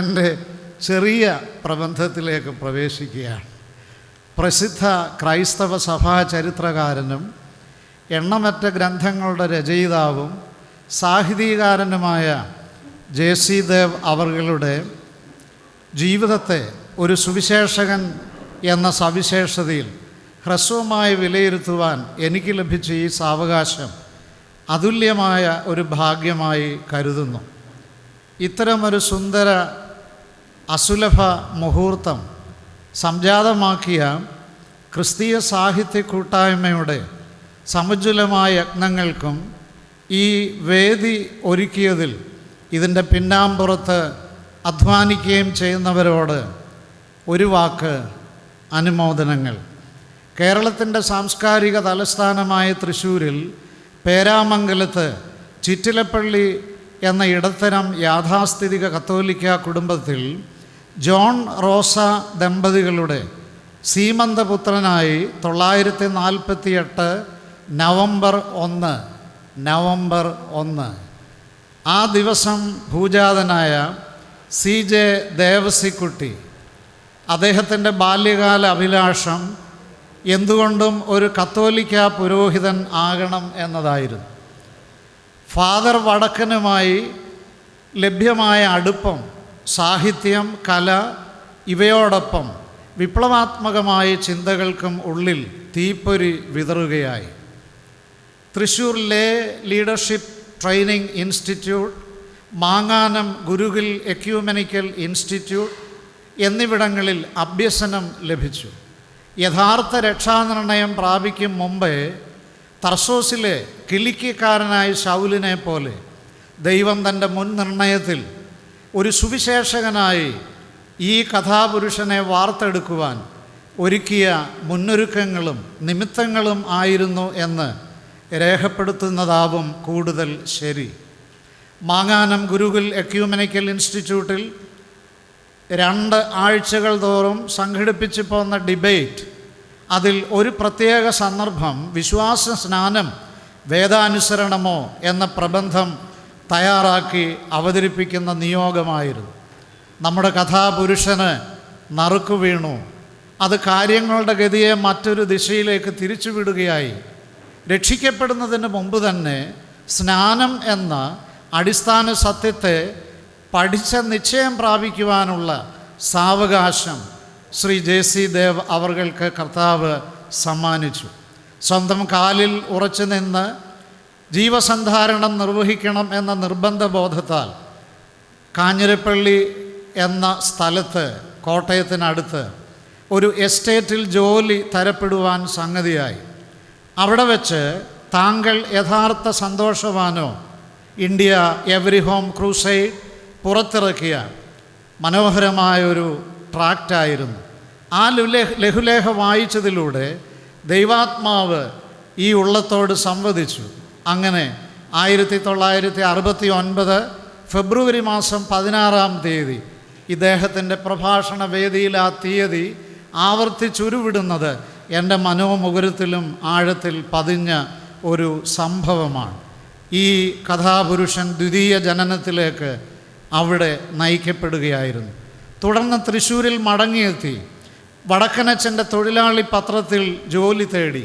എൻ്റെ ചെറിയ പ്രബന്ധത്തിലേക്ക് പ്രവേശിക്കുകയാണ്. പ്രസിദ്ധ ക്രൈസ്തവ സഭാ ചരിത്രകാരനും എണ്ണമറ്റ ഗ്രന്ഥങ്ങളുടെ രചയിതാവും സാഹിത്യകാരനുമായ ജെ.സി. ദേവ് അവர்களுടെ ജീവിതത്തെ ഒരു സുവിശേഷകൻ എന്ന സവിശേഷതയിൽ ഹ്രസ്വമായി വിലയിരുത്തുവാൻ എനിക്ക് ലഭിച്ച ഈ സാവകാശം അതുല്യമായ ഒരു ഭാഗ്യമായി കരുതുന്നു. ഇത്തരമൊരു സുന്ദര അസുലഭ മുഹൂർത്തം സംജാതമാക്കിയ ക്രിസ്തീയ സാഹിത്യ കൂട്ടായ്മയുടെ സമുജ്വലമായ യജ്ഞങ്ങൾക്കും ഈ വേദി ഒരുക്കിയതിൽ ഇതിൻ്റെ പിന്നാമ്പുറത്ത് അധ്വാനിക്കുകയും ചെയ്യുന്നവരോട് ഒരു വാക്ക് അനുമോദനങ്ങൾ. കേരളത്തിൻ്റെ സാംസ്കാരിക തലസ്ഥാനമായ തൃശ്ശൂരിൽ പേരാമംഗലത്ത് ചിറ്റിലപ്പള്ളി എന്ന ഇടത്തരം യാഥാസ്ഥിതിക കത്തോലിക്ക കുടുംബത്തിൽ ജോൺ റോസ ദമ്പതികളുടെ സീമന്തപുത്രനായി 1948 നവംബർ 1 ആ ദിവസം ഭൂജാതനായ CJ ദേവസിക്കുട്ടി അദ്ദേഹത്തിൻ്റെ ബാല്യകാല അഭിലാഷം എന്തുകൊണ്ടും ഒരു കത്തോലിക്ക പുരോഹിതൻ ആകണം എന്നതായിരുന്നു. ഫാദർ വടക്കനുമായി ലഭ്യമായ അടുപ്പം, സാഹിത്യം, കല ഇവയോടൊപ്പം വിപ്ലവാത്മകമായ ചിന്തകൾക്കും ഉള്ളിൽ തീപ്പൊരി വിതറുകയായി. തൃശ്ശൂർ ലേ ലീഡർഷിപ്പ് ട്രെയിനിങ് ഇൻസ്റ്റിറ്റ്യൂട്ട്, മാങ്ങാനം ഗുരുകുൽ എക്യൂമെനിക്കൽ ഇൻസ്റ്റിറ്റ്യൂട്ട് എന്നിവിടങ്ങളിൽ അഭ്യസനം ലഭിച്ചു. യഥാർത്ഥ രക്ഷാനിർണയം പ്രാപിക്കും മുമ്പേ തർസോസിലെ കിലിക്കിക്കാരനായ ശൗലിനെ പോലെ ദൈവം തൻ്റെ മുൻ നിർണയത്തിൽ ഒരു സുവിശേഷകനായി ഈ കഥാപുരുഷനെ വാർത്തെടുക്കുവാൻ ഒരുക്കിയ മുന്നൊരുക്കങ്ങളും നിമിത്തങ്ങളും ആയിരുന്നു എന്ന് രേഖപ്പെടുത്തുന്നതാവും കൂടുതൽ ശരി. മാങ്ങാനം ഗുരുകുൽ എക്യൂമെനിക്കൽ ഇൻസ്റ്റിറ്റ്യൂട്ടിൽ 2 ആഴ്ചകൾ തോറും സംഘടിപ്പിച്ചു പോന്ന ഡിബേറ്റ്, അതിൽ ഒരു പ്രത്യേക സന്ദർഭം വിശ്വാസ സ്നാനം വേദാനുസരണമോ എന്ന പ്രബന്ധം തയ്യാറാക്കി അവതരിപ്പിക്കുന്ന നിയോഗമായിരുന്നു. നമ്മുടെ കഥാപുരുഷന് നറുക്കു വീണു. അത് കാര്യങ്ങളുടെ ഗതിയെ മറ്റൊരു ദിശയിലേക്ക് തിരിച്ചുവിടുകയായി. രക്ഷിക്കപ്പെടുന്നതിന് മുമ്പ് തന്നെ സ്നാനം എന്ന അടിസ്ഥാന സത്യത്തെ പഠിച്ച നിശ്ചയം പ്രാപിക്കുവാനുള്ള സാവകാശം ശ്രീ ജെ.സി. ദേവ് അവർക്ക് കർത്താവ് സമ്മാനിച്ചു. സ്വന്തം കാലിൽ ഉറച്ചു നിന്ന് ജീവസന്ധാരണം നിർവഹിക്കണം എന്ന നിർബന്ധ ബോധത്താൽ കാഞ്ഞിരപ്പള്ളി എന്ന സ്ഥലത്ത്, കോട്ടയത്തിനടുത്ത് ഒരു എസ്റ്റേറ്റിൽ ജോലി തരപ്പെടുവാൻ സംഗതിയായി. അവിടെ വെച്ച് താങ്കൾ യഥാർത്ഥ സന്തോഷവാനോ ഇന്ത്യ എവരി ഹോം ക്രൂസൈഡ് പുറത്തിറക്കിയ മനോഹരമായൊരു ട്രാക്റ്റായിരുന്നു. ആ ലഘുലേഖ വായിച്ചതിലൂടെ ദൈവാത്മാവ് ഈ ഉള്ളത്തോട് സംവദിച്ചു. അങ്ങനെ 1969 ഫെബ്രുവരി മാസം 16 ഇദ്ദേഹത്തിൻ്റെ പ്രഭാഷണ വേദിയിൽ ആ തീയതി ആവർത്തിച്ചുരുവിടുന്നത് എൻ്റെ മനോമുകുരത്തിലും ആഴത്തിൽ പതിഞ്ഞ ഒരു സംഭവമാണ്. ഈ കഥാപുരുഷൻ ദ്വിതീയ ജനനത്തിലേക്ക് അവിടെ നയിക്കപ്പെടുകയായിരുന്നു. തുടർന്ന് തൃശ്ശൂരിൽ മടങ്ങിയെത്തി വടക്കനച്ചൻ്റെ തൊഴിലാളി പത്രത്തിൽ ജോലി തേടി.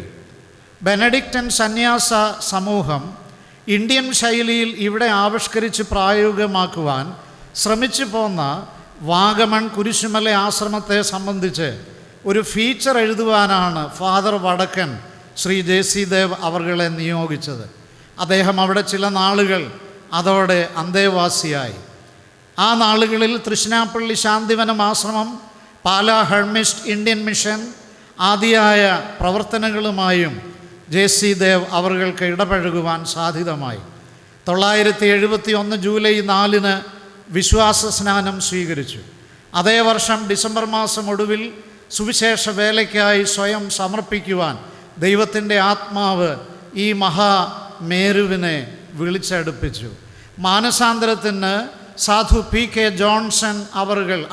ബെനഡിക്റ്റൻ സന്യാസ സമൂഹം ഇന്ത്യൻ ശൈലിയിൽ ഇവിടെ ആവിഷ്കരിച്ച് പ്രായോഗികമാക്കുവാൻ ശ്രമിച്ചു പോന്ന വാഗമൺ കുരിശുമല ആശ്രമത്തെ സംബന്ധിച്ച് ഒരു ഫീച്ചർ എഴുതുവാനാണ് ഫാദർ വടക്കൻ ശ്രീ ജെ.സി. ദേവ് അവരെ നിയോഗിച്ചത്. അദ്ദേഹം അവിടെ ചില നാളുകൾ അതോടെ അന്തേവാസിയായി. ആ നാളുകളിൽ തൃശ്ശിനാപ്പള്ളി ശാന്തിവനം ആശ്രമം, പാലാ ഹെർമിസ്റ്റ് ഇന്ത്യൻ മിഷൻ ആദിയായ പ്രവർത്തനങ്ങളുമായും ജെ.സി. ദേവ് അവർക്ക് ഇടപഴകുവാൻ സാധ്യതമായി. 1971 ജൂലൈ 4 വിശ്വാസ സ്നാനം സ്വീകരിച്ചു. അതേ വർഷം ഡിസംബർ മാസം ഒടുവിൽ സുവിശേഷ വേലയ്ക്കായി സ്വയം സമർപ്പിക്കുവാൻ ദൈവത്തിൻ്റെ ആത്മാവ് ഈ മഹാമേരുവിനെ വിളിച്ചടുപ്പിച്ചു. മാനസാന്തരത്തിന് സാധു P.K. ജോൺസൺ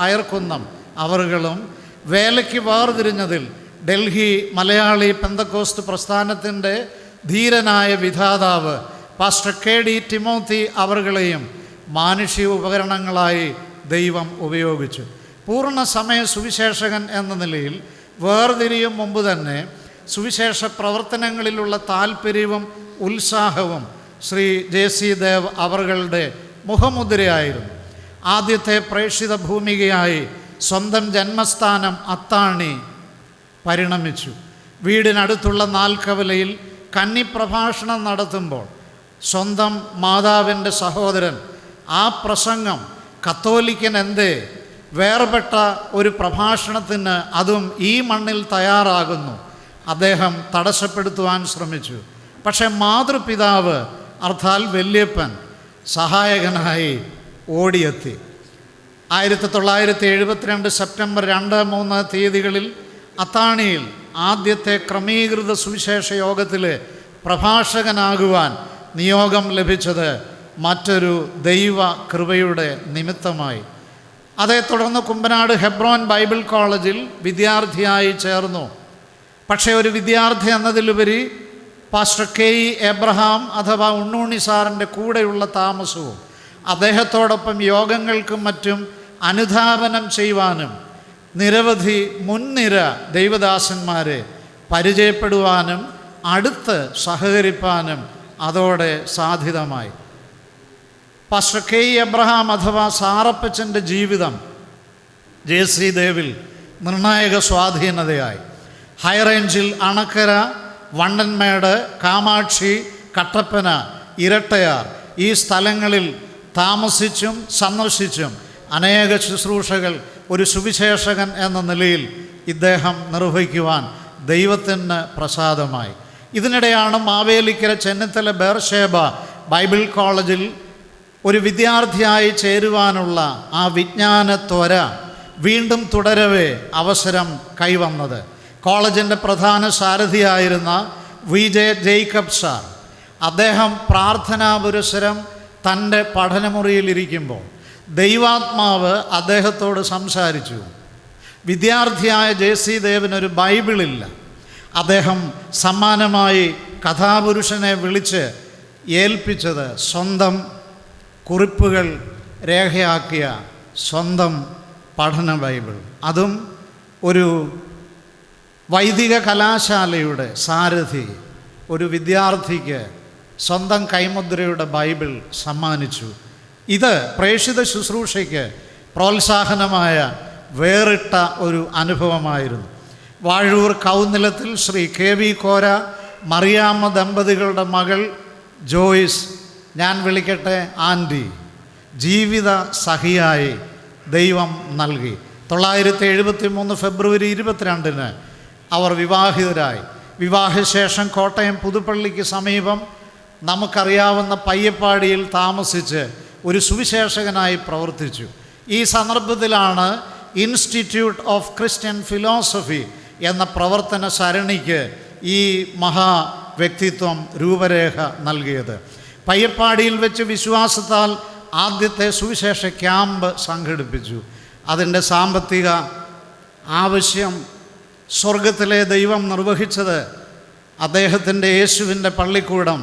അയർക്കുന്നം അവர்களுം വേലയ്ക്ക് വേർതിരിഞ്ഞതിൽ ഡൽഹി മലയാളി പെന്തക്കോസ്ത് പ്രസ്ഥാനത്തിൻ്റെ ധീരനായ വിധാതാവ് പാസ്റ്റർ K.D. ടിമോത്തി അവരുടെയും മാനുഷിക ഉപകരണങ്ങളായി ദൈവം ഉപയോഗിച്ചു. പൂർണ്ണ സമയ സുവിശേഷകൻ എന്ന നിലയിൽ വേർതിരിയും മുമ്പ് തന്നെ സുവിശേഷ പ്രവർത്തനങ്ങളിലുള്ള താല്പര്യവും ഉത്സാഹവും ശ്രീ JC ദേവ് അവറുകളുടെ മുഖമുദ്രയായിരുന്നു. ആദ്യത്തെ പ്രേക്ഷിത ഭൂമികയായി സ്വന്തം ജന്മസ്ഥാനം അത്താണി പരിണമിച്ചു. വീടിനടുത്തുള്ള നാൽക്കവലയിൽ കന്നിപ്രഭാഷണം നടത്തുമ്പോൾ സ്വന്തം മാതാവിൻ്റെ സഹോദരൻ ആ പ്രസംഗം കത്തോലിക്കൻ എന്തേ വേർപെട്ട ഒരു പ്രഭാഷണത്തിന് അതും ഈ മണ്ണിൽ തയ്യാറാകുന്നു, അദ്ദേഹം തടസ്സപ്പെടുത്തുവാൻ ശ്രമിച്ചു. പക്ഷേ മാതൃപിതാവ് അർത്ഥാൽ വല്യപ്പൻ സഹായകനായി ഓടിയെത്തി. 1972 സെപ്റ്റംബർ 2-3 തീയതികളിൽ അത്താണിയിൽ ആദ്യത്തെ ക്രമീകൃത സുവിശേഷ യോഗത്തിലെ പ്രഭാഷകനാകുവാൻ നിയോഗം ലഭിച്ചത് മറ്റൊരു ദൈവ കൃപയുടെ നിമിത്തമായി. അതേ തുടർന്ന് കുമ്പനാട് ഹെബ്രോൻ ബൈബിൾ കോളേജിൽ വിദ്യാർത്ഥിയായി ചേർന്നു. പക്ഷേ ഒരു വിദ്യാർത്ഥി എന്നതിലുപരി പാസ്റ്റർ KE എബ്രഹാം അഥവാ ഉണ്ണുണ്ണി സാറിൻ്റെ കൂടെയുള്ള താമസവും അദ്ദേഹത്തോടൊപ്പം യോഗങ്ങൾക്കും മറ്റും അനുധാവനം ചെയ്യുവാനും നിരവധി മുൻനിര ദൈവദാസന്മാരെ പരിചയപ്പെടുവാനും അടുത്ത് സഹകരിപ്പാനും അതോടെ സാധ്യതമായി. പാസ്റ്റർ KE എബ്രഹാം അഥവാ സാറപ്പച്ചൻ്റെ ജീവിതം JC ദേവിൽ നിർണായക സ്വാധീനതയായി. ഹൈറേഞ്ചിൽ അണക്കര, വണ്ടൻമേട്, കാമാക്ഷി, കട്ടപ്പന, ഇരട്ടയാർ ഈ സ്ഥലങ്ങളിൽ താമസിച്ചും സന്ദർശിച്ചും അനേക ശുശ്രൂഷകൾ ഒരു സുവിശേഷകൻ എന്ന നിലയിൽ ഇദ്ദേഹം നിർവഹിക്കുവാൻ ദൈവത്തിന് പ്രസാദമായി. ഇതിനിടെയാണ് മാവേലിക്കര ചെന്നിത്തല ബേർഷേബ ബൈബിൾ കോളേജിൽ ഒരു വിദ്യാർത്ഥിയായി ചേരുവാനുള്ള ആ വിജ്ഞാനത്വര വീണ്ടും തുടരവേ അവസരം കൈവന്നത്. കോളേജിൻ്റെ പ്രധാന സാരഥിയായിരുന്ന VJ ജേക്കബ് സാർ, അദ്ദേഹം പ്രാർത്ഥനാപുരസരം തൻ്റെ പഠനമുറിയിലിരിക്കുമ്പോൾ ദൈവാത്മാവ് അദ്ദേഹത്തോട് സംസാരിച്ചു. വിദ്യാർത്ഥിയായ JC ദേവിനൊരു ബൈബിളില്ല. അദ്ദേഹം സമ്മാനമായി കഥാപുരുഷനെ വിളിച്ച് ഏൽപ്പിച്ചത് സ്വന്തം കുറിപ്പുകൾ രേഖയാക്കിയ സ്വന്തം പഠന ബൈബിൾ, അതും ഒരു വൈദിക കലാശാലയുടെ സാരഥി ഒരു വിദ്യാർത്ഥിക്ക് സ്വന്തം കൈമുദ്രയുടെ ബൈബിൾ സമ്മാനിച്ചു. ഇത് പ്രേക്ഷിത ശുശ്രൂഷയ്ക്ക് പ്രോത്സാഹനമായ വേറിട്ട ഒരു അനുഭവമായിരുന്നു. വാഴൂർ കൗന്നിലത്തിൽ ശ്രീ KV കോര മറിയാമ്മ ദമ്പതികളുടെ മകൾ ജോയ്സ്, ഞാൻ വിളിക്കട്ടെ ആൻറ്റി, ജീവിത സഖിയായി ദൈവം നൽകി. 1973 ഫെബ്രുവരി 22 അവർ വിവാഹിതരായി. വിവാഹശേഷം കോട്ടയം പുതുപ്പള്ളിക്ക് സമീപം നമുക്കറിയാവുന്ന പയ്യപ്പാടിയിൽ താമസിച്ച് ഒരു സുവിശേഷകനായി പ്രവർത്തിച്ചു. ഈ സന്ദർഭത്തിലാണ് ഇൻസ്റ്റിറ്റ്യൂട്ട് ഓഫ് ക്രിസ്ത്യൻ ഫിലോസഫി എന്ന പ്രവർത്തന സരണിക്ക് ഈ മഹാ വ്യക്തിത്വം രൂപരേഖ നൽകിയത്. പയ്യപ്പാടിയിൽ വെച്ച് വിശ്വാസത്താൽ ആദ്യത്തെ സുവിശേഷ ക്യാമ്പ് സംഘടിപ്പിച്ചു. അതിൻ്റെ സാമ്പത്തിക ആവശ്യം സ്വർഗത്തിലെ ദൈവം നിർവഹിച്ചത് അദ്ദേഹത്തിൻ്റെ യേശുവിൻ്റെ പള്ളിക്കൂടം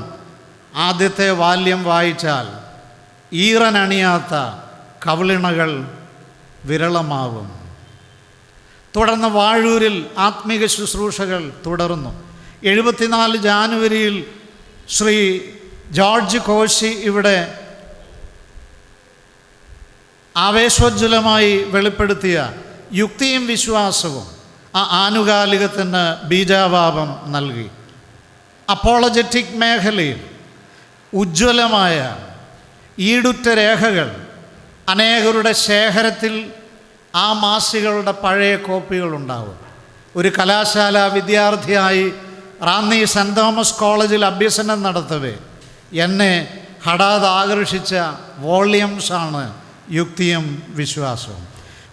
ആദ്യത്തെ വാല്യം വായിച്ചാൽ ഈറനണിയാത്ത കവിളിണകൾ വിരളമാവും. തുടർന്ന് വാഴൂരിൽ ആത്മീക ശുശ്രൂഷകൾ തുടർന്നു. 74 ജാനുവരിയിൽ ശ്രീ ജോർജ് കോശി ഇവിടെ ആവേശോജ്വലമായി വെളിപ്പെടുത്തിയ യുക്തിയും വിശ്വാസവും ആ ആനുകാലികത്തിന് ബീജാവാപം നൽകി. അപ്പോളജറ്റിക് മേഖലയിൽ ഉജ്ജ്വലമായ ഈടുറ്റ രേഖകൾ അനേകരുടെ ശേഖരത്തിൽ ആ മാസികകളുടെ പഴയ കോപ്പികളുണ്ടാവും. ഒരു കലാശാല വിദ്യാർത്ഥിയായി റാന്നി സെൻറ് തോമസ് കോളേജിൽ അഭ്യസനം നടത്തവേ എന്നെ ഹഠാത് ആകർഷിച്ച വോള്യംസാണ് യുക്തിയും വിശ്വാസവും.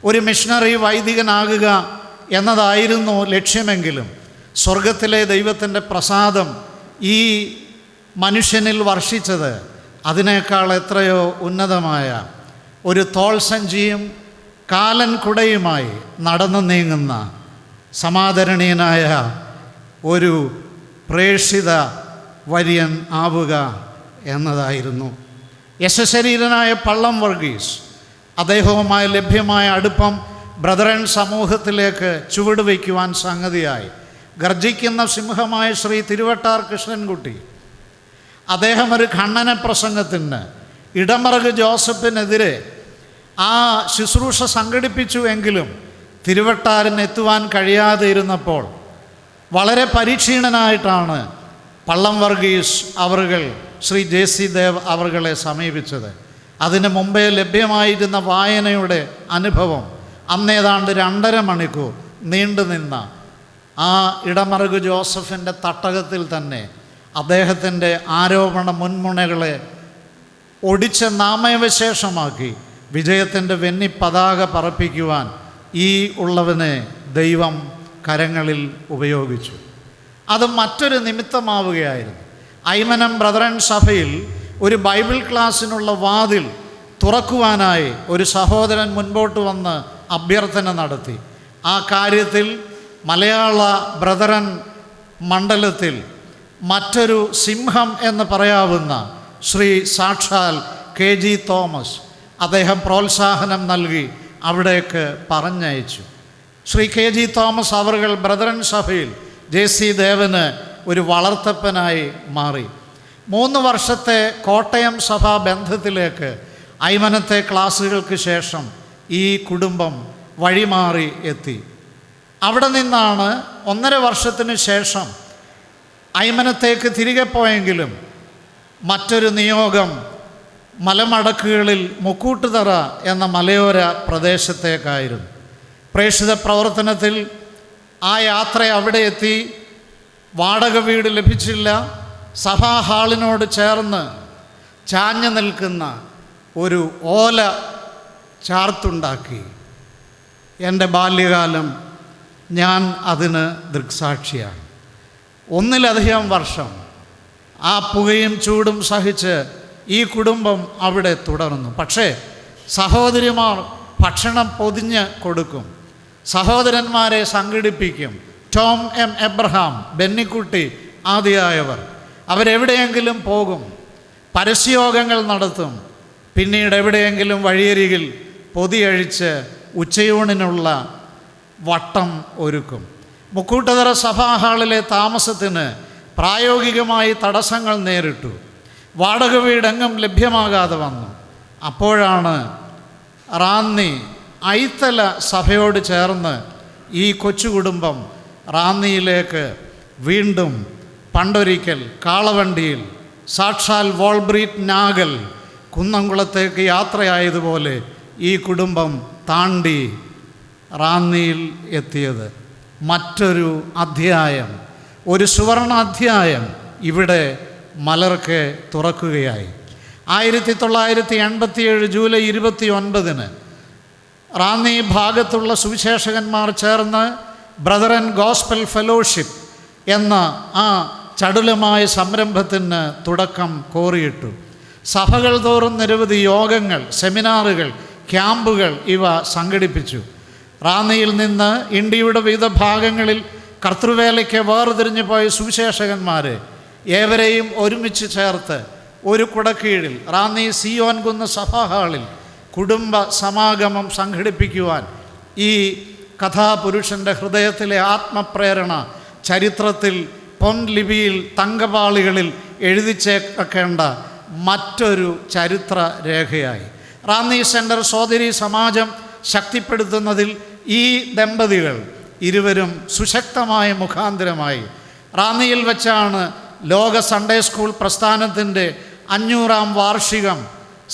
ഒരു മിഷണറി വൈദികനാകുക എന്നതായിരുന്നു ലക്ഷ്യമെങ്കിലും സ്വർഗത്തിലെ ദൈവത്തിൻ്റെ പ്രസാദം ഈ മനുഷ്യനിൽ വർഷിച്ചത് അതിനേക്കാൾ എത്രയോ ഉന്നതമായ ഒരു തോൾസഞ്ചിയും കാലൻ കുടയുമായി നടന്നു നീങ്ങുന്ന സമാദരണീയനായ ഒരു പ്രേക്ഷിത വര്യൻ ആവുക എന്നതായിരുന്നു. യശശരീരനായ പള്ളം വർഗീസ് അദ്ദേഹവുമായി ലഭ്യമായ അടുപ്പം ബ്രദറൻ സമൂഹത്തിലേക്ക് ചുവടുവയ്ക്കുവാൻ സംഗതിയായി. ഗർജിക്കുന്ന സിംഹമായ ശ്രീ തിരുവട്ടാർ കൃഷ്ണൻകുട്ടി അദ്ദേഹം ഒരു ഖണ്ഡന പ്രസംഗത്തിന് ഇടമറുക് ജോസഫിനെതിരെ ആ ശുശ്രൂഷ സംഘടിപ്പിച്ചു. എങ്കിലും തിരുവട്ടാറിന് എത്തുവാൻ കഴിയാതെ ഇരുന്നപ്പോൾ വളരെ പരിക്ഷീണനായിട്ടാണ് പള്ളം വർഗീസ് അവറുകൾ ശ്രീ JC ദേവ് അവറുകളെ സമീപിച്ചത്. അതിന് മുമ്പേ ലഭ്യമായിരുന്ന വായനയുടെ അനുഭവം അന്നേതാണ്ട് 2.5 മണിക്കൂർ നീണ്ടുനിന്ന ആ ഇടമറുക് ജോസഫിൻ്റെ തട്ടകത്തിൽ തന്നെ അദ്ദേഹത്തിൻ്റെ ആരോപണ മുൻമുനകളെ ഒടിച്ച് നാമവിശേഷമാക്കി വിജയത്തിൻ്റെ വെന്നി പതാക പറപ്പിക്കുവാൻ ഈ ഉള്ളവനെ ദൈവം കരങ്ങളിൽ ഉപയോഗിച്ചു. അത് മറ്റൊരു നിമിത്തമാവുകയായിരുന്നു. ഐമനം ബ്രദറൻ സഭയിൽ ഒരു ബൈബിൾ ക്ലാസ്സിനുള്ള വാതിൽ തുറക്കുവാനായി ഒരു സഹോദരൻ മുൻപോട്ട് വന്ന് അഭ്യർത്ഥന നടത്തി. ആ കാര്യത്തിൽ മലയാള ബ്രദറൻ മണ്ഡലത്തിൽ മറ്റൊരു സിംഹം എന്ന് പറയാവുന്ന ശ്രീ സാക്ഷാൽ KG തോമസ് അദ്ദേഹം പ്രോത്സാഹനം നൽകി അവിടേക്ക് പറഞ്ഞയച്ചു. ശ്രീ KG തോമസ് അവറുകൾ ബ്രദറൻ സഭയിൽ JC ദേവന് ഒരു വളർത്തപ്പനായി മാറി. 3 വർഷത്തെ കോട്ടയം സഭാ ബന്ധത്തിലേക്ക് ഐമനത്തെ ക്ലാസ്സുകൾക്ക് ശേഷം ഈ കുടുംബം വഴിമാറി എത്തി. അവിടെ നിന്നാണ് 1.5 വർഷത്തിന് ശേഷം ഐമനത്തേക്ക് തിരികെ പോയെങ്കിലും മറ്റൊരു നിയോഗം മലമടക്കുകളിൽ മുക്കൂട്ടുതറ എന്ന മലയോര പ്രദേശത്തേക്കായിരുന്നു. പ്രേക്ഷിത പ്രവർത്തനത്തിൽ ആ യാത്ര അവിടെ എത്തി. വാടക വീട് ലഭിച്ചില്ല. സഭാ ഹാളിനോട് ചേർന്ന് ചാഞ്ഞു നിൽക്കുന്ന ഒരു ഓല ചാർത്തുണ്ടാക്കി. എൻ്റെ ബാല്യകാലം ഞാൻ അതിന് ദൃക്സാക്ഷിയാണ്. 1-ലധികം വർഷം ആ പുകയും ചൂടും സഹിച്ച് ഈ കുടുംബം അവിടെ തുടർന്നു. പക്ഷേ സഹോദരിമാർ ഭക്ഷണം പൊതിഞ്ഞ് കൊടുക്കും, സഹോദരന്മാരെ സംഘടിപ്പിക്കും. Tom M. എബ്രഹാം, ബെന്നിക്കുട്ടി ആദിയായവർ അവരെവിടെയെങ്കിലും പോകും, പരസ്യയോഗങ്ങൾ നടത്തും. പിന്നീട് എവിടെയെങ്കിലും വഴിയരികിൽ പൊതിയഴിച്ച് ഉച്ചയൂണിനുള്ള വട്ടം ഒരുക്കും. മുക്കൂട്ടുതറ സഭാഹാളിലെ താമസത്തിന് പ്രായോഗികമായി തടസ്സങ്ങൾ നേരിട്ടു. വാടക വീടെങ്ങും ലഭ്യമാകാതെ വന്നു. അപ്പോഴാണ് റാന്നി ഐത്തല സഭയോട് ചേർന്ന് ഈ കൊച്ചു കുടുംബം റാന്നിയിലേക്ക് വീണ്ടും പണ്ടൊരിക്കൽ കാളവണ്ടിയിൽ സാക്ഷാൽ വോൾബ്രീറ്റ് നാഗൽ കുന്നംകുളത്തേക്ക് യാത്രയായതുപോലെ ഈ കുടുംബം താണ്ടി റാന്നിയിൽ എത്തിയത്. മറ്റൊരു അധ്യായം, ഒരു സുവർണ അധ്യായം ഇവിടെ മലർക്ക് തുറക്കുകയായി. 1987 ജൂലൈ 29 റാന്നി ഭാഗത്തുള്ള സുവിശേഷകന്മാർ ചേർന്ന് ബ്രദറൻ ഗോസ്പൽ ഫെലോഷിപ്പ് എന്ന ആ ചടുലമായ സംരംഭത്തിന് തുടക്കം കോറിയിട്ടു. സഭകൾ തോറും നിരവധി യോഗങ്ങൾ, സെമിനാറുകൾ, ക്യാമ്പുകൾ ഇവ സംഘടിപ്പിച്ചു. റാന്നിയിൽ നിന്ന് ഇന്ത്യയുടെ വിവിധ ഭാഗങ്ങളിൽ കർത്തൃവേലയ്ക്ക് വേർതിരിഞ്ഞു പോയ സുവിശേഷകന്മാരെ ഏവരെയും ഒരുമിച്ച് ചേർത്ത് ഒരു കുടക്കീഴിൽ റാന്നി സിയോൻ കുന്ന് സഭാഹാളിൽ കുടുംബ സമാഗമം സംഘടിപ്പിക്കുവാൻ ഈ കഥാപുരുഷൻ്റെ ഹൃദയത്തിലെ ആത്മപ്രേരണ ചരിത്രത്തിൽ പൊൻലിപിയിൽ തങ്കപാളികളിൽ എഴുതിച്ചേക്കേണ്ട മറ്റൊരു ചരിത്ര രേഖയായി. റാന്നി സെൻറ്റർ സോദരി സമാജം ശക്തിപ്പെടുത്തുന്നതിൽ ഈ ദമ്പതികൾ ഇരുവരും സുശക്തമായ മുഖാന്തരമായി. റാന്നിയിൽ വെച്ചാണ് ലോക സൺഡേ സ്കൂൾ പ്രസ്ഥാനത്തിൻ്റെ 500ാം വാർഷികം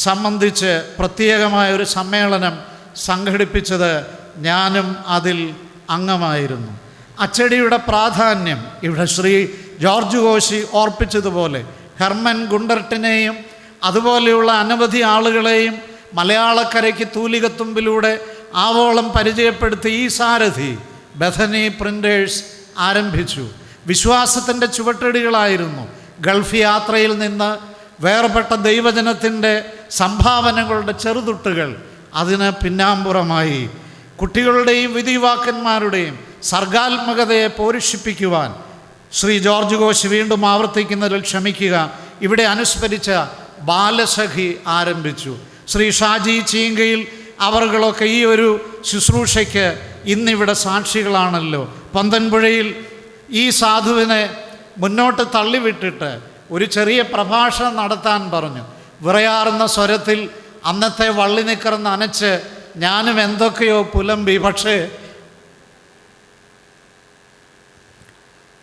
സംബന്ധിച്ച് പ്രത്യേകമായ ഒരു സമ്മേളനം സംഘടിപ്പിച്ചത്. ഞാനും അതിൽ അംഗമായിരുന്നു. അച്ചടിയുടെ പ്രാധാന്യം ഇവിടെ ശ്രീ ജോർജ് കോശി ഓർപ്പിച്ചതുപോലെ ഹെർമൻ ഗുണ്ടർട്ടിനെയും അതുപോലെയുള്ള അനവധി ആളുകളെയും മലയാളക്കരയ്ക്ക് തൂലികത്തുമ്പിലൂടെ ആവോളം പരിചയപ്പെടുത്തി ഈ സാരഥി ബഥനി പ്രിൻറ്റേഴ്സ് ആരംഭിച്ചു. വിശ്വാസത്തിൻ്റെ ചുവട്ടടികളായിരുന്നു. ഗൾഫ് യാത്രയിൽ നിന്ന് വേർപെട്ട ദൈവജനത്തിൻ്റെ സംഭാവനകളുടെ ചെറുതുട്ടുകൾ അതിന് പിന്നാമ്പുറമായി. കുട്ടികളുടെയും വിധിവാക്കന്മാരുടെയും സർഗാത്മകതയെ പോഷിപ്പിക്കുവാൻ ശ്രീ ജോർജ് കോശി വീണ്ടും ആവർത്തിക്കുന്നതിൽ ക്ഷമിക്കുക, ഇവിടെ അനുസ്മരിച്ച ബാലസഖി ആരംഭിച്ചു. ശ്രീ ഷാജി ചീങ്കയിൽ അവർകളൊക്കെ ഈ ഒരു ശുശ്രൂഷയ്ക്ക് ഇന്നിവിടെ സാക്ഷികളാണല്ലോ. പന്തൻപുഴയിൽ ഈ സാധുവിനെ മുന്നോട്ട് തള്ളിവിട്ടിട്ട് ഒരു ചെറിയ പ്രഭാഷണം നടത്താൻ പറഞ്ഞു. വിറയാറുന്ന സ്വരത്തിൽ അന്നത്തെ വള്ളി നിക്കർന്ന് അനച്ച് ഞാനും എന്തൊക്കെയോ പുലമ്പി. പക്ഷേ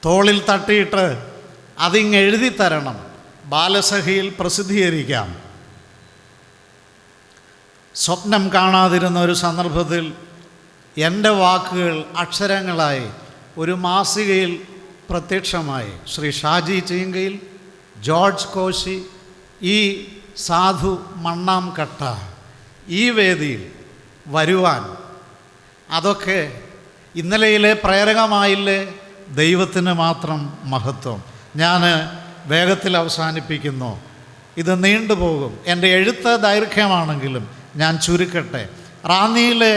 തോളിൽ തട്ടിയിട്ട് അതിങ്ങ് എഴുതി തരണം, ബാലസഖിയിൽ പ്രസിദ്ധീകരിക്കാം. സ്വപ്നം കാണാതിരുന്ന ഒരു സന്ദർഭത്തിൽ എൻ്റെ വാക്കുകൾ അക്ഷരങ്ങളായി ഒരു മാസികയിൽ പ്രത്യക്ഷമായി. ശ്രീ ഷാജി ചീങ്കയിൽ, ജോർജ് കോശി, ഈ സാധു മണ്ണാംകട്ട ഈ വേദിയിൽ വരുവാൻ, അതൊക്കെ ഇന്നലെയിലെ പ്രേരകമായില്ലേ? ദൈവത്തിന് മാത്രം മഹത്വം. ഞാൻ വേഗത്തിൽ അവസാനിപ്പിക്കുന്നു, ഇത് നീണ്ടുപോകും. എൻ്റെ എഴുത്ത് ദൈർഘ്യമാണെങ്കിലും ഞാൻ ചുരുക്കട്ടെ. റാന്നിയിലെ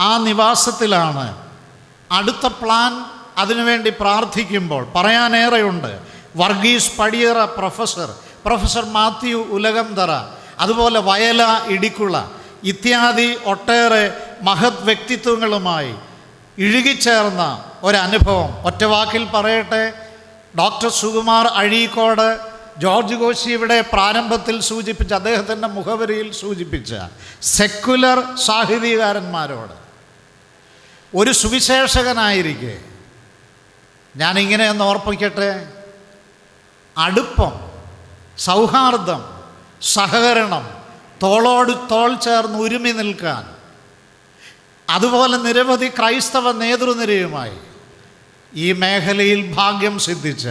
ആ നിവാസത്തിലാണ് അടുത്ത പ്ലാൻ. അതിനുവേണ്ടി പ്രാർത്ഥിക്കുമ്പോൾ പറയാനേറെയുണ്ട്. വർഗീസ് പടിയറ പ്രൊഫസർ മാത്യു ഉലകംതറ, അതുപോലെ വയല ഇടിക്കുള ഇത്യാദി ഒട്ടേറെ മഹത് വ്യക്തിത്വങ്ങളുമായി ഇഴുകിച്ചേർന്ന ഒരനുഭവം. ഒറ്റവാക്കിൽ പറയട്ടെ, ഡോക്ടർ സുകുമാർ അഴീക്കോട്, ജോർജ് കോശി ഇവിടെ പ്രാരംഭത്തിൽ സൂചിപ്പിച്ച, അദ്ദേഹത്തിൻ്റെ മുഖവരിയിൽ സൂചിപ്പിച്ച സെക്കുലർ സാഹിത്യകാരന്മാരോട് ഒരു സുവിശേഷകനായിരിക്കെ ഞാനിങ്ങനെ ഒന്ന് ഓർപ്പിക്കട്ടെ, അടുപ്പം, സൗഹാർദ്ദം, സഹകരണം, തോളോട് തോൾ ചേർന്ന് ഉരുമി നിൽക്കാൻ, അതുപോലെ നിരവധി ക്രൈസ്തവ നേതൃനിരയുമായി ഈ മേഖലയിൽ ഭാഗ്യം സിദ്ധിച്ച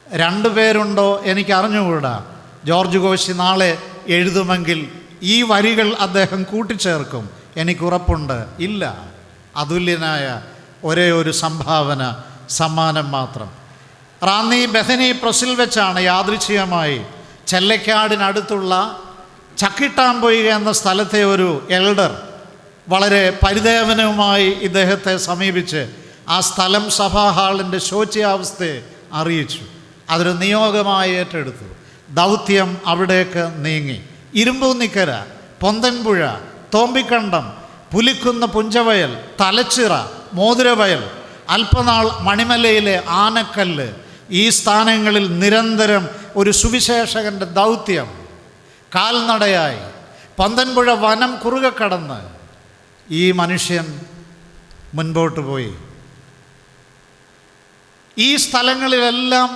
2 പേരുണ്ടോ എനിക്കറിഞ്ഞുകൂടാ. ജോർജ് കോശി നാളെ എഴുതുമെങ്കിൽ ഈ വരികൾ അദ്ദേഹം കൂട്ടിച്ചേർക്കും, എനിക്കുറപ്പുണ്ട്. ഇല്ല, അതുല്യനായ ഒരേ ഒരു സംഭാവന, സമ്മാനം മാത്രം. റാന്നി ബഥനി പ്രസിൽ വെച്ചാണ് യാദൃച്ഛികമായി ചെല്ലക്കാടിനടുത്തുള്ള ചക്കിട്ടാമ്പൊയ്ക എന്ന സ്ഥലത്തെ ഒരു എൽഡർ വളരെ പരിദേവനവുമായി ഇദ്ദേഹത്തെ സമീപിച്ച് ആ സ്ഥലം സഭാ ഹാളിൻ്റെ ശോച്യാവസ്ഥയെ അറിയിച്ചു. അതൊരു നിയോഗമായി ഏറ്റെടുത്തു. ദൗത്യം അവിടേക്ക് നീങ്ങി. ഇരുമ്പൂന്നിക്കര, പൊന്തൻപുഴ, തോമ്പിക്കണ്ടം, പുലിക്കുന്ന്, പുഞ്ചവയൽ, തലച്ചിറ, മോതിരവയൽ, അല്പനാൾ മണിമലയിലെ ആനക്കല്ല്, ഈ സ്ഥാനങ്ങളിൽ നിരന്തരം ഒരു സുവിശേഷകൻ്റെ ദൗത്യം. കാൽനടയായി പൊന്തൻപുഴ വനം കുറുകെ കടന്ന് ഈ മനുഷ്യൻ മുൻപോട്ട് പോയി. ഈ സ്ഥലങ്ങളിലെല്ലാം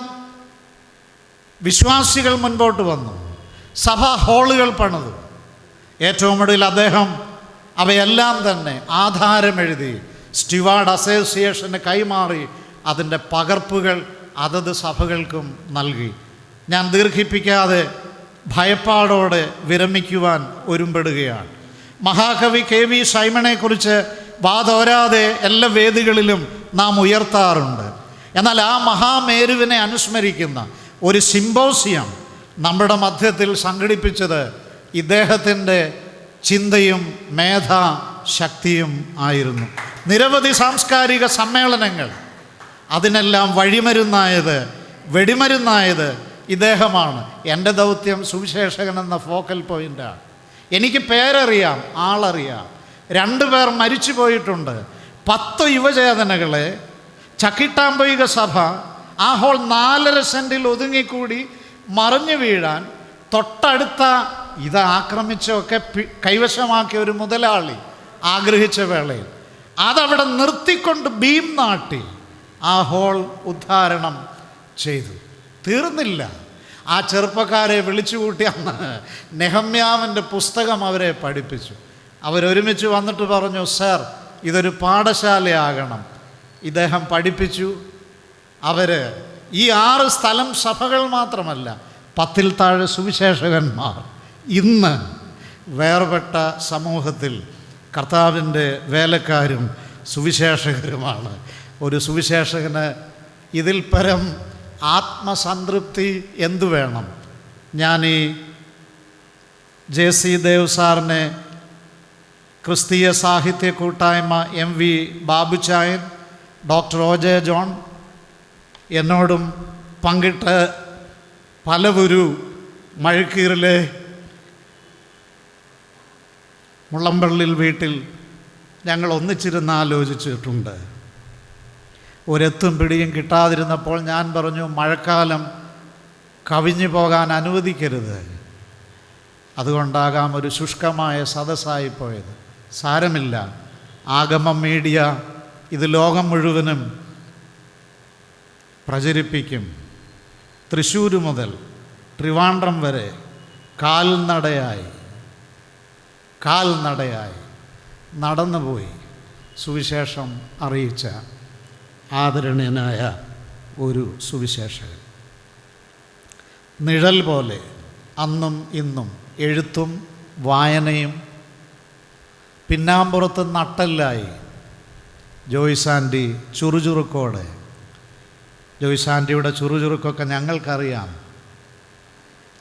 വിശ്വാസികൾ മുൻപോട്ട് വന്നു, സഭാ ഹാളുകൾ പണിതു. ഏറ്റവും ഒടുവിൽ അദ്ദേഹം അവയെല്ലാം തന്നെ ആധാരമെഴുതി സ്റ്റുവാർഡ് അസോസിയേഷന് കൈമാറി അതിൻ്റെ പകർപ്പുകൾ അതത് സഭകൾക്കും നൽകി. ഞാൻ ദീർഘിപ്പിക്കാതെ ഭയപ്പാടോടെ വിരമിക്കുവാൻ ഒരുമ്പെടുകയാണ്. മഹാകവി KV സൈമണെക്കുറിച്ച് വാതോരാതെ എല്ലാ വേദികളിലും നാം ഉയർത്താറുണ്ട്. എന്നാൽ ആ മഹാമേരുവിനെ അനുസ്മരിക്കുന്ന ഒരു സിംബോസിയം നമ്മുടെ മധ്യത്തിൽ സംഘടിപ്പിച്ചത് ഇദ്ദേഹത്തിൻ്റെ ചിന്തയും മേധാശക്തിയും ആയിരുന്നു. നിരവധി സാംസ്കാരിക സമ്മേളനങ്ങൾ, അതിനെല്ലാം വെടിമരുന്നായത് ഇദ്ദേഹമാണ്. എൻ്റെ ദൗത്യം സുവിശേഷകൻ എന്ന ഫോക്കൽ പോയിൻ്റാണ്. എനിക്ക് പേരറിയാം, ആളറിയാം. 2 പേർ മരിച്ചു പോയിട്ടുണ്ട്. 10 യുവചേതനകളെ ചക്കിട്ടാമ്പൊയ്ക സഭ ആ ഹോൾ 4.5 സെൻറ്റിൽ ഒതുങ്ങിക്കൂടി മറിഞ്ഞു വീഴാൻ തൊട്ടടുത്ത ഇത് ആക്രമിച്ചൊക്കെ കൈവശമാക്കിയ ഒരു മുതലാളി ആഗ്രഹിച്ച വേളയിൽ അതവിടെ നിർത്തിക്കൊണ്ട് ബീം നാട്ടി ആ ഹോൾ ഉദ്ധാരണം ചെയ്തു. തീർന്നില്ല. ആ ചെറുപ്പക്കാരെ വിളിച്ചുകൂട്ടി അന്ന് നെഹമ്യാവിൻ്റെ പുസ്തകം അവരെ പഠിപ്പിച്ചു. അവരൊരുമിച്ച് വന്നിട്ട് പറഞ്ഞു, സർ, ഇതൊരു പാഠശാലയാകണം. ഇദ്ദേഹം പഠിപ്പിച്ചു. അവർ ഈ 6 സ്ഥലം സഭകൾ മാത്രമല്ല, 10-ൽ താഴെ സുവിശേഷകന്മാർ ഇന്ന് വേർപെട്ട സമൂഹത്തിൽ കർത്താവിൻ്റെ വേലക്കാരും സുവിശേഷകരുമാണ്. ഒരു സുവിശേഷകന് ഇതിൽ പരം ആത്മസംതൃപ്തി എന്തു വേണം? ഞാൻ ഈ JC ദേവ് സാറിനെ, ക്രിസ്തീയ സാഹിത്യ കൂട്ടായ്മ MV ബാബുച്ചായൻ, ഡോക്ടർ OJ ജോൺ എന്നോടും പങ്കിട്ട് പലവരു മഴക്കീറിലെ മുള്ളമ്പള്ളിൽ വീട്ടിൽ ഞങ്ങൾ ഒന്നിച്ചിരുന്ന് ആലോചിച്ചിട്ടുണ്ട്. ഒരെത്തും പിടിയും കിട്ടാതിരുന്നപ്പോൾ ഞാൻ പറഞ്ഞു, മഴക്കാലം കവിഞ്ഞു പോകാൻ അനുവദിക്കരുത്. അതുകൊണ്ടാകാം ഒരു ശുഷ്കമായ സദസ്സായിപ്പോയത്. സാരമില്ല, ആഗമം മീഡിയ ഇത് ലോകം മുഴുവനും പ്രചരിപ്പിക്കും. തൃശ്ശൂർ മുതൽ ട്രിവാൻഡ്രം വരെ കാൽനടയായി നടന്നുപോയി സുവിശേഷം അറിയിച്ച ആദരണീയനായ ഒരു സുവിശേഷകൻ. നിഴൽ പോലെ അന്നും ഇന്നും എഴുത്തും വായനയും പിന്നാമ്പുറത്ത് നട്ടെല്ലായി ജോയ്സ് ആൻ്റി ചുറുചുറുക്കോടെ. ജോയ്സ് ആൻ്റിയുടെ ചുറുചുറുക്കൊക്കെ ഞങ്ങൾക്കറിയാം.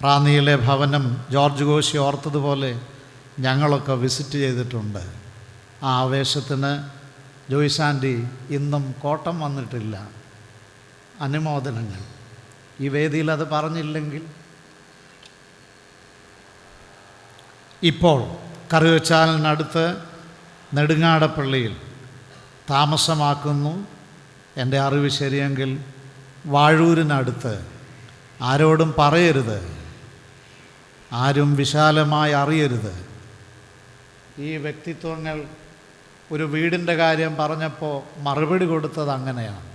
റാന്നിയിലെ ഭവനം ജോർജ് കോശി ഓർത്തതുപോലെ ഞങ്ങളൊക്കെ വിസിറ്റ് ചെയ്തിട്ടുണ്ട്. ആ ആവേശത്തിന് ജോയ്സ് ആൻ്റി ഇന്നും കോട്ടം വന്നിട്ടില്ല. അനുമോദനങ്ങൾ. ഈ വേദിയിൽ അത് പറഞ്ഞില്ലെങ്കിൽ ഇപ്പോൾ കറുകച്ചാലിനടുത്ത് നെടുങ്ങാടപ്പള്ളിയിൽ താമസമാക്കുന്നു. എൻ്റെ അറിവ് ശരിയെങ്കിൽ വാഴൂരിനടുത്ത്. ആരോടും പറയരുത്, ആരും വിശാലമായി അറിയരുത്. ഈ വ്യക്തിത്വങ്ങൾ ഒരു വീടിൻ്റെ കാര്യം പറഞ്ഞപ്പോൾ മറുപടി കൊടുത്തത് അങ്ങനെയാണ്.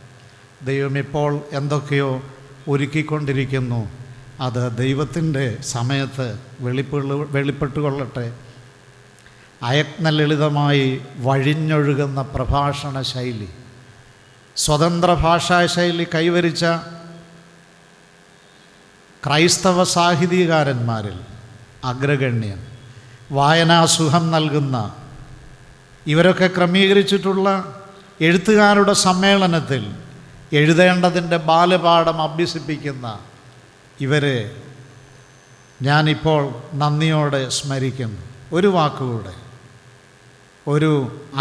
ദൈവം ഇപ്പോൾ എന്തൊക്കെയോ ഒരുക്കിക്കൊണ്ടിരിക്കുന്നു. അത് ദൈവത്തിൻ്റെ സമയത്ത് വെളിപ്പെട്ടുകൊള്ളട്ടെ. അയജ്ഞലളിതമായി വഴിഞ്ഞൊഴുകുന്ന പ്രഭാഷണ ശൈലി, സ്വതന്ത്ര ഭാഷാ ശൈലി കൈവരിച്ച ക്രൈസ്തവ സാഹിത്യകാരന്മാരിൽ അഗ്രഗണ്യൻ, വായനാസുഖം നൽകുന്ന, ഇവരൊക്കെ ക്രമീകരിച്ചിട്ടുള്ള എഴുത്തുകാരുടെ സമ്മേളനത്തിൽ എഴുതേണ്ടതിൻ്റെ ബാലപാഠം അഭ്യസിപ്പിക്കുന്ന ഇവരെ ഞാനിപ്പോൾ നന്ദിയോടെ സ്മരിക്കുന്നു. ഒരു വാക്കുകൂടെ, ഒരു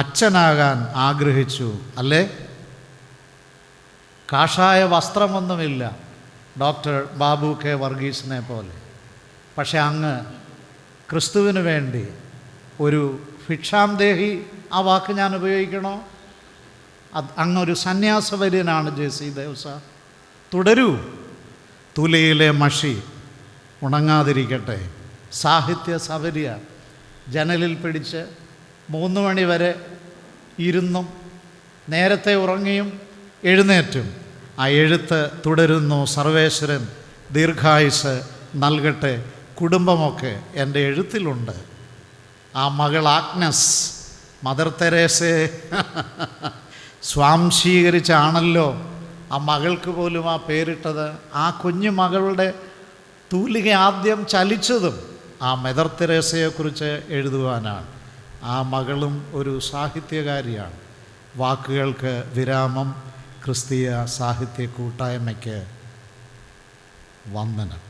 അച്ഛനാകാൻ ആഗ്രഹിച്ചു അല്ലേ? കാഷായ വസ്ത്രമൊന്നുമില്ല ഡോക്ടർ ബാബു കെ വർഗീസിനെ പോലെ. പക്ഷെ അങ്ങ് ക്രിസ്തുവിന് വേണ്ടി ഒരു ഭിക്ഷാന്തേഹി, ആ വാക്ക് ഞാൻ ഉപയോഗിക്കണോ? അങ്ങൊരു സന്യാസവര്യനാണ് ജെ.സി. ദേവ്സ. തുടരൂ. തുലയിലെ മഷി ഉണങ്ങാതിരിക്കട്ടെ. സാഹിത്യ സവര്യ ജനലിൽ പിടിച്ച് 3 മണി വരെ ഇരുന്നും നേരത്തെ ഉറങ്ങിയും എഴുന്നേറ്റും ആ എഴുത്ത് തുടരുന്നു. സർവേശ്വരൻ ദീർഘായുസ് നൽകട്ടെ. കുടുംബമൊക്കെ എൻ്റെ എഴുത്തിലുണ്ട്. ആ മകൾ ആഗ്നസ് മദർ തെരേസയെ സ്വാംശീകരിച്ചാണല്ലോ ആ മകൾക്ക് പോലും ആ പേരിട്ടത്. ആ കുഞ്ഞു മകളുടെ തൂലിക ആദ്യം ചലിച്ചതും ആ മദർ തെരേസയെക്കുറിച്ച് എഴുതുവാനാണ്. ആ മകളും ഒരു സാഹിത്യകാരിയാണ്. വാക്കുകൾക്ക് വിരാമം. ക്രിസ്തീയ സാഹിത്യ കൂട്ടായ്മയ്ക്ക് വന്ദനം.